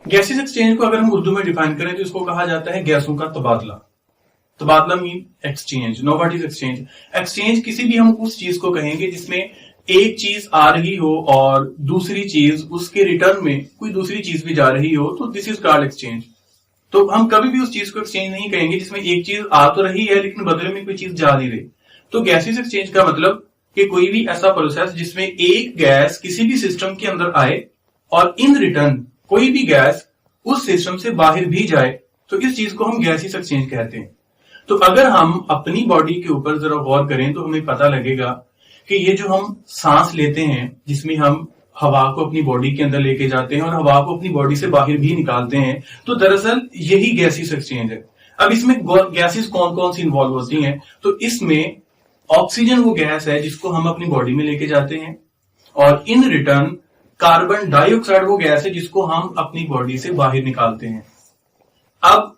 Gases exchange को अगर हम उर्दू में डिफाइन करें तो इसको कहा जाता है गैसों का तबादला। तबादला mean exchange. Know what is exchange? Exchange किसी भी हम उस चीज को कहेंगे जिसमें एक चीज आ रही हो और दूसरी चीज उसके रिटर्न में कोई दूसरी चीज भी जा रही हो, तो दिस इज कॉल्ड एक्सचेंज। तो हम कभी भी उस चीज को एक्सचेंज नहीं कहेंगे जिसमें एक चीज आ तो रही है लेकिन बदले में कोई चीज जा नहीं रही। तो गैसेस एक्सचेंज का मतलब कि कोई भी ऐसा प्रोसेस जिसमें एक गैस किसी भी सिस्टम के अंदर आए और इन रिटर्न कोई भी गैस उस सिस्टम से बाहर भी जाए, तो इस चीज को हम गैसेस एक्सचेंज कहते हैं। तो अगर हम अपनी बॉडी के ऊपर जरा गौर करें तो हमें पता लगेगा कि ये जो हम सांस लेते हैं जिसमें हम हवा को अपनी बॉडी के अंदर लेके जाते हैं और हवा को अपनी बॉडी से बाहर भी निकालते हैं, तो दरअसल यही गैसेस एक्सचेंज है। अब इसमें गैसेस कौन कौन सी इन्वॉल्व होती हैं? तो इसमें ऑक्सीजन वो गैस है जिसको हम अपनी बॉडी में लेके जाते हैं और इन रिटर्न कार्बन डाइऑक्साइड वो गैस है जिसको हम अपनी बॉडी से बाहर निकालते हैं। अब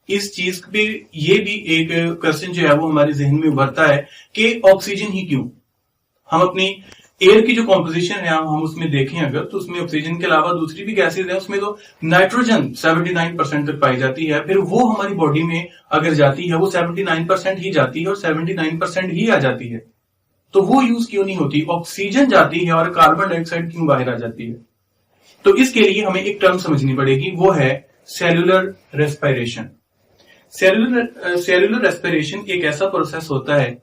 इस चीज पे ये भी एक क्वेश्चन जो है वो हमारे जहन में उभरता है कि ऑक्सीजन ही क्यों? हम अपनी एयर की जो कॉम्पोजिशन है हम उसमें देखें अगर, तो उसमें ऑक्सीजन के अलावा दूसरी भी गैसेज है, उसमें तो नाइट्रोजन 79% तक पाई जाती है। फिर वो हमारी बॉडी में अगर जाती है वो 79% ही जाती है और 79% ही आ जाती है, तो वो यूज क्यों नहीं होती? ऑक्सीजन जाती है और कार्बन डाइऑक्साइड क्यों बाहर आ जाती है? तो इसके लिए हमें एक टर्म समझनी पड़ेगी, वो है सेलुलर रेस्पिरेशन। सेलुलर रेस्पिरेशन एक ऐसा प्रोसेस होता है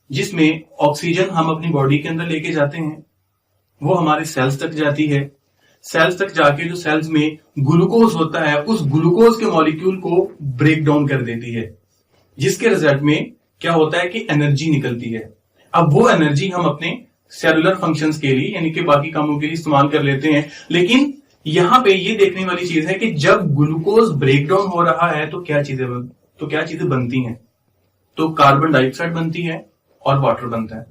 जिसमें ऑक्सीजन हम अपनी बॉडी के अंदर लेके जाते हैं, वो हमारे सेल्स तक जाती है। सेल्स तक जाके जो सेल्स में ग्लूकोज होता है उस ग्लूकोज के मॉलिक्यूल को ब्रेक डाउन कर देती है, जिसके रिजल्ट में क्या होता है कि एनर्जी निकलती है। अब वो एनर्जी हम अपने सेलुलर फंक्शंस के लिए यानी कि बाकी कामों के लिए इस्तेमाल कर लेते हैं। लेकिन यहां पे ये देखने वाली चीज है कि जब ग्लूकोज ब्रेक डाउन हो रहा है तो क्या चीजें बनती हैं? तो कार्बन डाइऑक्साइड बनती है और वाटर बनता है।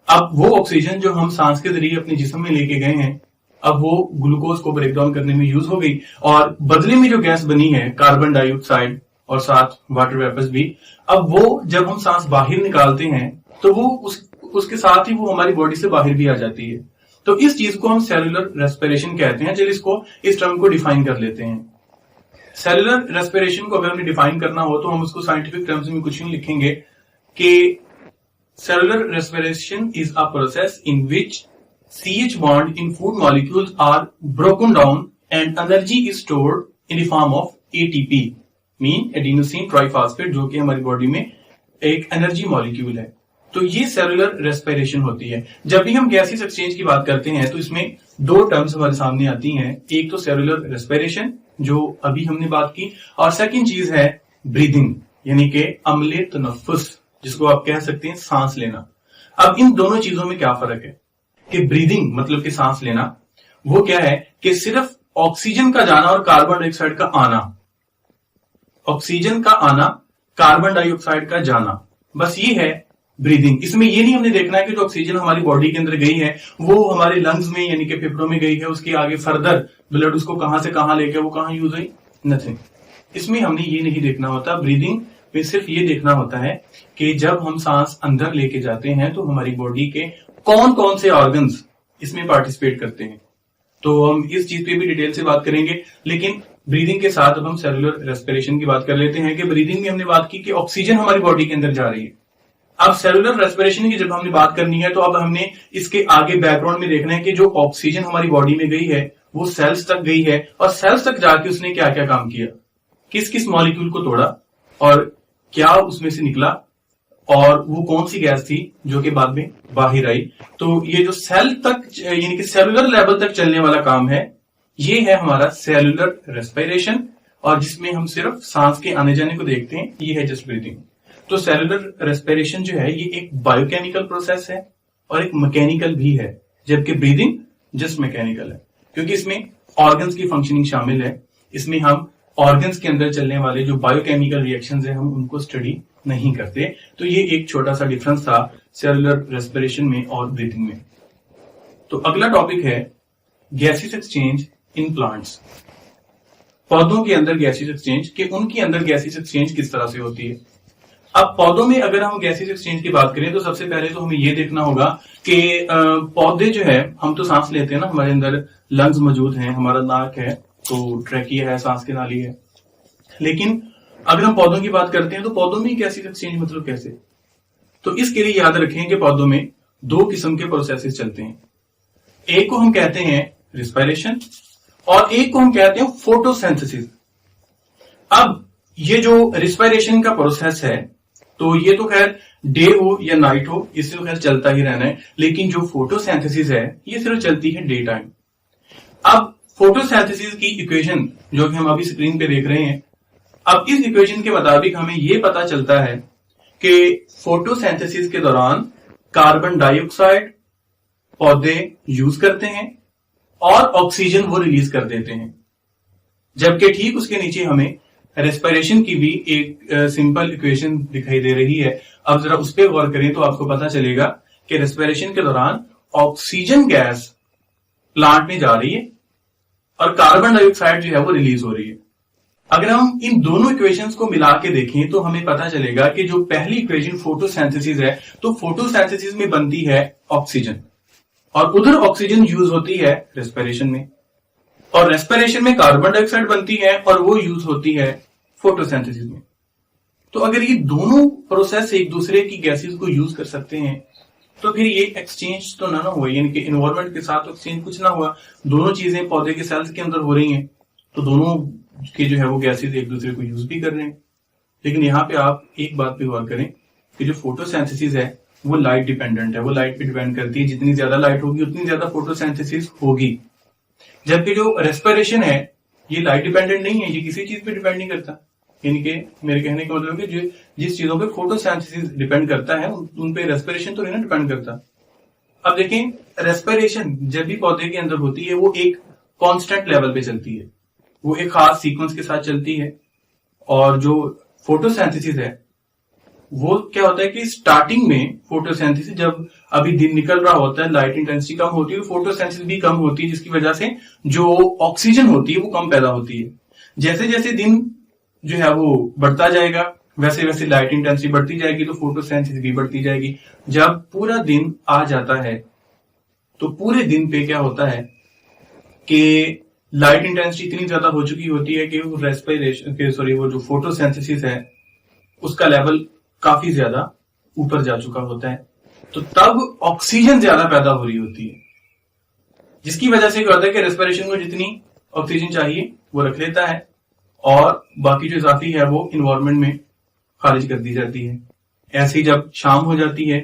अब वो ऑक्सीजन जो हम सांस के जरिए अपने जिस्म में लेके गए हैं, अब वो ग्लूकोज को ब्रेक डाउन करने में यूज हो गई और बदले में जो गैस बनी है कार्बन डाइऑक्साइड और साथ वाटर वेपर्स भी, अब वो जब हम सांस बाहर निकालते हैं तो वो उसके साथ ही वो हमारी बॉडी से बाहर भी आ जाती है। तो इस चीज को हम सेलुलर रेस्पिरेशन कहते हैं। चलिए इस टर्म को डिफाइन कर लेते हैं। सेलुलर रेस्पिरेशन को अगर हमें डिफाइन करना हो तो हम उसको साइंटिफिक टर्म्स में कुछ नहीं लिखेंगे कि cellular respiration is a process in which CH bond in food molecules are broken down and energy is stored in the form of ATP, mean adenosine triphosphate, जो कि हमारी बॉडी में एक एनर्जी मॉलिक्यूल है। तो ये सेलुलर रेस्पिरेशन होती है। जब भी हम गैसेस एक्सचेंज की बात करते हैं तो इसमें दो टर्म्स हमारे सामने आती हैं, एक तो सेलुलर रेस्पिरेशन जो अभी हमने बात की, और सेकंड चीज है ब्रीदिंग यानी कि अम्ले तनफ्फुस, जिसको आप कह सकते हैं सांस लेना। अब इन दोनों चीजों में क्या फर्क है कि ब्रीदिंग मतलब कि सांस लेना वो क्या है कि सिर्फ ऑक्सीजन का जाना और कार्बन डाइऑक्साइड का आना, ऑक्सीजन का आना कार्बन डाइऑक्साइड का जाना, बस ये है ब्रीदिंग। इसमें ये नहीं हमने देखना है कि जो ऑक्सीजन हमारी बॉडी के अंदर गई है वो हमारे लंग्स में यानी कि फेफड़ों में गई है, उसके आगे फर्दर ब्लड उसको कहां से कहां लेके वो कहां यूज हुई, नथिंग। इसमें हमने ये नहीं देखना होता। ब्रीदिंग में सिर्फ ये देखना होता है कि जब हम सांस अंदर लेके जाते हैं तो हमारी बॉडी के कौन कौन से ऑर्गन्स इसमें पार्टिसिपेट करते हैं। तो हम इस चीज पे भी डिटेल से बात करेंगे, लेकिन ब्रीदिंग के साथ अब हम सेलुलर रेस्पिरेशन की बात कर लेते हैं कि ब्रीदिंग में हमने बात की कि ऑक्सीजन हमारी बॉडी के अंदर जा रही है। अब सेलुलर रेस्पिरेशन की जब हमने बात करनी है तो अब हमने इसके आगे बैकग्राउंड में देखना है कि जो ऑक्सीजन हमारी बॉडी में गई है वो सेल्स तक गई है और सेल्स तक जाके उसने क्या क्या काम किया, किस किस मॉलिक्यूल को तोड़ा और क्या उसमें से निकला और वो कौन सी गैस थी जो कि बाद में बाहर आई। तो ये जो सेल तक यानी कि सेलुलर लेवल तक चलने वाला काम है ये है हमारा सेलुलर रेस्पिरेशन, और जिसमें हम सिर्फ सांस के आने जाने को देखते हैं, ये है जस्ट ब्रीदिंग। तो सेलुलर रेस्पिरेशन जो है ये एक बायोकेमिकल प्रोसेस है और एक मैकेनिकल भी है, जबकि ब्रीदिंग जस्ट मैकेनिकल है क्योंकि इसमें ऑर्गन्स की फंक्शनिंग शामिल है। इसमें हम ऑर्गन्स के अंदर चलने वाले जो बायोकेमिकल रिएक्शंस हैं हम उनको स्टडी नहीं करते। तो ये एक छोटा सा डिफरेंस था सेलुलर रेस्पिरेशन में और ब्रीथिंग में। तो अगला टॉपिक है गैसेस एक्सचेंज इन प्लांट्स। पौधों के अंदर गैसेस एक्सचेंज के उनके अंदर गैसेस एक्सचेंज किस तरह से होती है। अब पौधों में अगर हम गैसेस एक्सचेंज की बात करें तो सबसे पहले तो हमें ये देखना होगा कि पौधे जो है हम तो सांस लेते हैं ना, हमारे अंदर लंग्स मौजूद हैं, हमारा नाक है तो ट्रैकिया है, सांस की नाली है। लेकिन अगर हम पौधों की बात करते हैं तो पौधों में गैसेज एक्सचेंज मतलब कैसे? तो इसके लिए याद रखें कि पौधों में दो किस्म के प्रोसेसेस चलते हैं। एक को हम कहते हैं रिस्पायरेशन और एक को हम कहते हैं फोटोसिंथेसिस। अब ये जो रिस्पायरेशन का प्रोसेस है तो ये तो खैर डे हो या नाइट हो, इससे तो खैर चलता ही रहना है। लेकिन जो फोटोसिंथेसिस है ये सिर्फ चलती है डे टाइम। अब फोटोसिंथेसिस की इक्वेशन जो कि हम अभी स्क्रीन पे देख रहे हैं, अब इस इक्वेशन के मुताबिक हमें यह पता चलता है कि फोटोसिंथेसिस के दौरान कार्बन डाइऑक्साइड पौधे यूज करते हैं और ऑक्सीजन वो रिलीज कर देते हैं। जबकि ठीक उसके नीचे हमें रेस्पिरेशन की भी एक सिंपल इक्वेशन दिखाई दे रही है। अब जरा उस पर गौर करें तो आपको पता चलेगा कि रेस्पिरेशन के दौरान ऑक्सीजन गैस प्लांट में जा रही है और कार्बन डाइऑक्साइड जो है वो रिलीज हो रही है। अगर हम इन दोनों इक्वेशंस को मिला के देखें तो हमें पता चलेगा कि जो पहली इक्वेशन फोटोसिंथेसिस है, तो फोटोसिंथेसिस में बनती है ऑक्सीजन और उधर ऑक्सीजन यूज होती है रेस्पिरेशन में, और रेस्पिरेशन में कार्बन डाइऑक्साइड बनती है और वो यूज होती है फोटोसिंथेसिस में। तो अगर ये दोनों प्रोसेस एक दूसरे की गैसेस को यूज कर सकते हैं तो फिर ये एक्सचेंज तो ना हुआ, यानी कि एनवायरमेंट के साथ एक्सचेंज कुछ ना हुआ। दोनों चीजें पौधे के सेल्स के अंदर हो रही हैं तो दोनों के जो है वो गैसेस एक दूसरे को यूज भी कर रहे हैं। लेकिन यहाँ पे आप एक बात पे गौर करें कि जो फोटोसिंथेसिस है वो लाइट डिपेंडेंट है, वो लाइट पे डिपेंड करती है। जितनी ज्यादा लाइट होगी उतनी ज्यादा फोटोसिंथेसिस होगी। जबकि जो रेस्पिरेशन है ये लाइट डिपेंडेंट नहीं है, ये किसी चीज पे डिपेंड नहीं करता। यानी कि मेरे कहने का मतलब है कि जिस चीजों पे फोटोसिंथेसिस डिपेंड करता है उन पे रेस्पिरेशन तो नहीं ना डिपेंड करता। अब देखें, रेस्पिरेशन जब भी पौधे के अंदर होती है वो एक कांस्टेंट लेवल पे चलती है, वो एक खास सीक्वेंस के साथ चलती है। और जो फोटोसिंथेसिस है वो क्या होता है कि स्टार्टिंग में फोटोसिंथेसिस जब अभी दिन निकल रहा होता है, लाइट इंटेंसिटी कम होती है, फोटोसिंथेसिस भी कम होती है, जिसकी वजह से जो ऑक्सीजन होती है वो कम पैदा होती है। जैसे जैसे दिन जो है वो बढ़ता जाएगा वैसे वैसे लाइट इंटेंसिटी बढ़ती जाएगी तो फोटोसिंथेसिस भी बढ़ती जाएगी। जब पूरा दिन आ जाता है तो पूरे दिन पे क्या होता है कि लाइट इंटेंसिटी इतनी ज्यादा हो चुकी होती है कि वो जो फोटोसिंथेसिस है उसका लेवल काफी ज्यादा ऊपर जा चुका होता है। तो तब ऑक्सीजन ज्यादा पैदा हो रही होती है, जिसकी वजह से क्या होता है कि रेस्पिरेशन को जितनी ऑक्सीजन चाहिए वो रख लेता है और बाकी जो इजाफी है वो इन्वायरमेंट में खारिज कर दी जाती है। ऐसे ही जब शाम हो जाती है,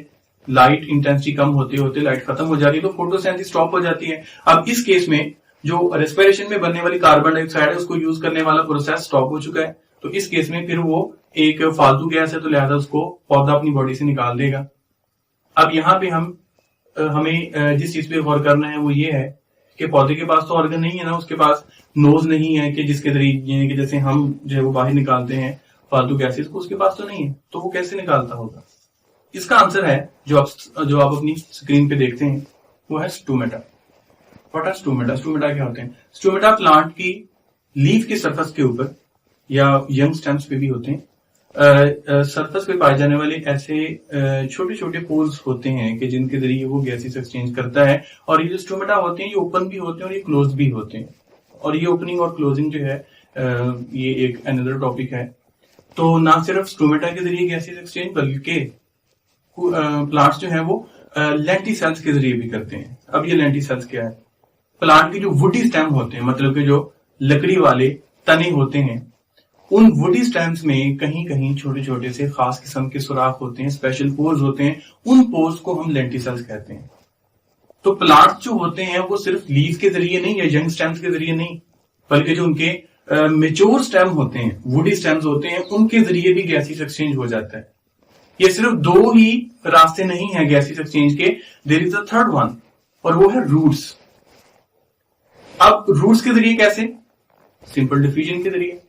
लाइट इंटेंसिटी कम होते होते लाइट खत्म हो जाती है तो फोटोसिंथेसिस स्टॉप हो जाती है। अब इस केस में जो रेस्पिरेशन में बनने वाली कार्बन डाइऑक्साइड है उसको यूज करने वाला प्रोसेस स्टॉप हो चुका है। तो इस केस में फिर वो एक फालतू गैस है तो लिहाजा उसको पौधा अपनी बॉडी से निकाल देगा। अब यहाँ पे हमें जिस चीज पे गौर करना है वो ये है कि पौधे के पास तो ऑर्गन नहीं है ना, उसके पास नोज नहीं है कि जिसके जरिए कि जैसे हम जो है वो बाहर निकालते हैं फालतू गैसेस को, उसके पास तो नहीं है, तो वो कैसे निकालता होगा? इसका आंसर है जो आप अपनी स्क्रीन पे देखते हैं वो है stomata. What are stomata? Stomata क्या होते हैं? स्टोमेटा प्लांट की लीफ के सरफेस के ऊपर या यंग स्टेम्स पे भी होते हैं, सरफेस पे पाए जाने वाले ऐसे छोटे छोटे पोर्स होते हैं कि जिनके जरिए वो गैसेस एक्सचेंज करता है। और ये जो स्टोमेटा होते हैं ये ओपन भी होते हैं और ये क्लोज भी होते हैं। और ये ओपनिंग और क्लोजिंग जो है ये एक अनदर टॉपिक है। तो ना सिर्फ स्टोमेटा के जरिए गैसेस एक्सचेंज बल्कि प्लांट्स जो है वो लेंटिसेल्स के जरिए भी करते हैं। अब ये लेंटिसेल्स क्या है? प्लांट के जो वुडी स्टेम होते हैं, मतलब कि जो लकड़ी वाले तने होते हैं, उन वुडी स्टेम्स में कहीं कहीं छोटे छोटे से खास किस्म के सुराख होते हैं, स्पेशल पोर्स होते हैं। उन पोर्स को हम लेंटिसेल्स कहते हैं। तो प्लांट्स जो होते हैं वो सिर्फ लीव के जरिए नहीं या यंग स्टेम्स के जरिए नहीं, बल्कि जो उनके मेच्योर स्टेम होते हैं, वुडी स्टेम्स होते हैं, उनके जरिए भी गैसेस एक्सचेंज हो जाता है। ये सिर्फ दो ही रास्ते नहीं है गैसेस एक्सचेंज के, there is a third one, और वो है रूट्स। अब रूट्स के जरिए कैसे? सिंपल डिफ्यूजन के जरिए,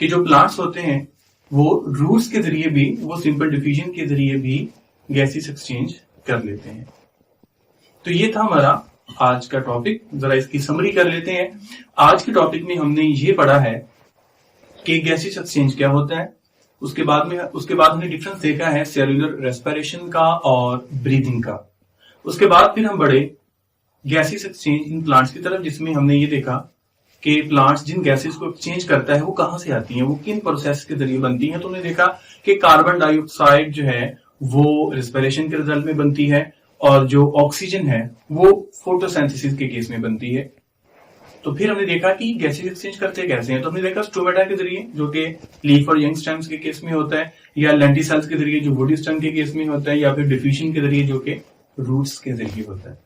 कि जो प्लांट्स होते हैं वो रूट्स के जरिए भी, वो सिंपल डिफ्यूजन के जरिए भी गैसेस एक्सचेंज कर लेते हैं। तो ये था हमारा आज का टॉपिक। जरा इसकी समरी कर लेते हैं। आज के टॉपिक में हमने ये पढ़ा है कि गैसेस एक्सचेंज क्या होता है। उसके बाद हमने डिफरेंस देखा है सेलुलर रेस्पिरेशन का और ब्रीदिंग का। उसके बाद फिर हम बढ़े गैसेस एक्सचेंज इन प्लांट्स की तरफ, जिसमें हमने ये देखा कि प्लांट्स जिन गैसेस को एक्सचेंज करता है वो कहां से आती हैं, वो किन प्रोसेस के जरिए बनती हैं। तो उन्होंने देखा कि कार्बन डाइऑक्साइड जो है वो रेस्पिरेशन के रिजल्ट में बनती है और जो ऑक्सीजन है वो फोटोसिंथेसिस के केस में बनती है। तो फिर हमने देखा कि गैसेस एक्सचेंज करते कैसे हैं। तो हमने देखा स्टोमेटा के जरिए जो कि लीफ और यंग स्टेम्स के केस में होता है, या लेंटिसेल्स के जरिए जो वुडी स्टेम के केस में होता है, या फिर डिफ्यूजन के जरिए जो कि रूट्स के जरिए होता है।